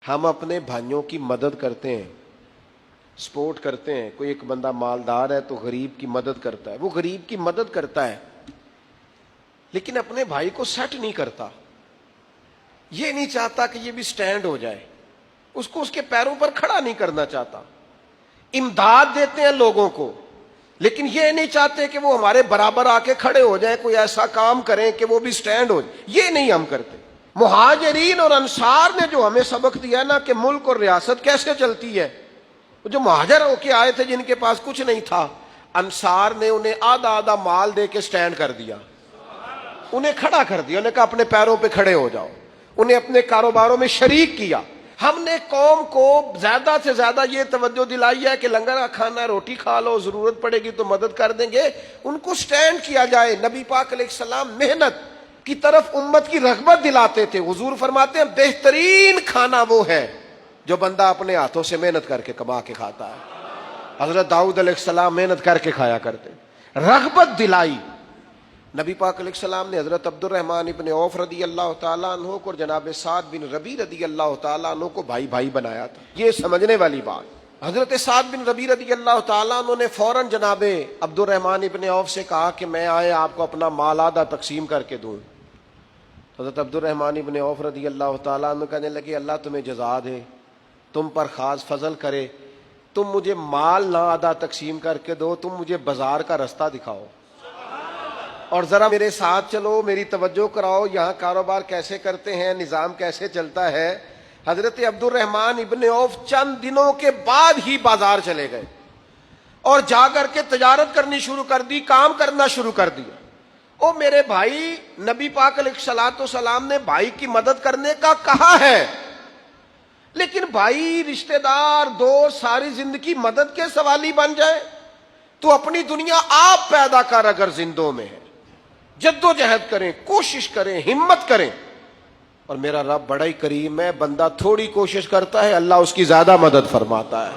ہم اپنے بھائیوں کی مدد کرتے ہیں، سپورٹ کرتے ہیں. کوئی ایک بندہ مالدار ہے تو غریب کی مدد کرتا ہے، وہ غریب کی مدد کرتا ہے لیکن اپنے بھائی کو سیٹ نہیں کرتا. یہ نہیں چاہتا کہ یہ بھی سٹینڈ ہو جائے، اس کو اس کے پیروں پر کھڑا نہیں کرنا چاہتا. امداد دیتے ہیں لوگوں کو لیکن یہ نہیں چاہتے کہ وہ ہمارے برابر آ کے کھڑے ہو جائیں، کوئی ایسا کام کریں کہ وہ بھی سٹینڈ ہو جائے. یہ نہیں ہم کرتے. مہاجرین اور انصار نے جو ہمیں سبق دیا نا کہ ملک اور ریاست کیسے چلتی ہے، جو مہاجر ہو کے آئے تھے جن کے پاس کچھ نہیں تھا، انصار نے انہیں آدھا آدھا مال دے کے سٹینڈ کر دیا، انہیں کھڑا کر دیا. انہیں کہا اپنے پیروں پہ کھڑے ہو جاؤ، انہیں اپنے کاروباروں میں شریک کیا. ہم نے قوم کو زیادہ سے زیادہ یہ توجہ دلائی ہے کہ لنگر کا کھانا ہے، روٹی کھا لو، ضرورت پڑے گی تو مدد کر دیں گے. ان کو سٹینڈ کیا جائے. نبی پاک علیہ السلام محنت کی طرف امت کی رغبت دلاتے تھے. حضور فرماتے ہیں بہترین کھانا وہ ہے جو بندہ اپنے ہاتھوں سے محنت کر کے کما کے کھاتا ہے. حضرت داؤد علیہ السلام محنت کر کے کھایا کرتے. رغبت دلائی. نبی پاک علیہ السلام نے حضرت عبد الرحمن ابن عوف رضی اللہ تعالیٰ عنہ کو اور جناب سعد بن ربیع رضی اللہ تعالیٰ عنہ کو بھائی بھائی بنایا تھا. یہ سمجھنے والی بات. حضرت سعد بن ربیع رضی اللہ تعالیٰ عنہ نے فوراً جناب عبد الرحمن ابن عوف سے کہا کہ میں آئے آپ کو اپنا مال آدھا تقسیم کر کے دوں. حضرت عبد الرحمن ابن عوف رضی اللہ تعالیٰ عنہ کہنے لگے اللہ تمہیں جزا دے، تم پر خاص فضل کرے، تم مجھے مال نہ آدھا تقسیم کر کے دو، تم مجھے بازار کا رستہ دکھاؤ اور ذرا میرے ساتھ چلو، میری توجہ کراؤ، یہاں کاروبار کیسے کرتے ہیں، نظام کیسے چلتا ہے. حضرت عبد الرحمن ابن عوف چند دنوں کے بعد ہی بازار چلے گئے اور جا کر کے تجارت کرنی شروع کر دی، کام کرنا شروع کر دیا. او میرے بھائی، نبی پاک علیہ الصلوۃ والسلام نے بھائی کی مدد کرنے کا کہا ہے لیکن بھائی، رشتہ دار، دوست ساری زندگی مدد کے سوالی بن جائے تو اپنی دنیا آپ پیدا کر. اگر زندوں میں ہے جد و جہد کریں، کوشش کریں، ہمت کریں. اور میرا رب بڑا ہی کریم ہے، بندہ تھوڑی کوشش کرتا ہے اللہ اس کی زیادہ مدد فرماتا ہے.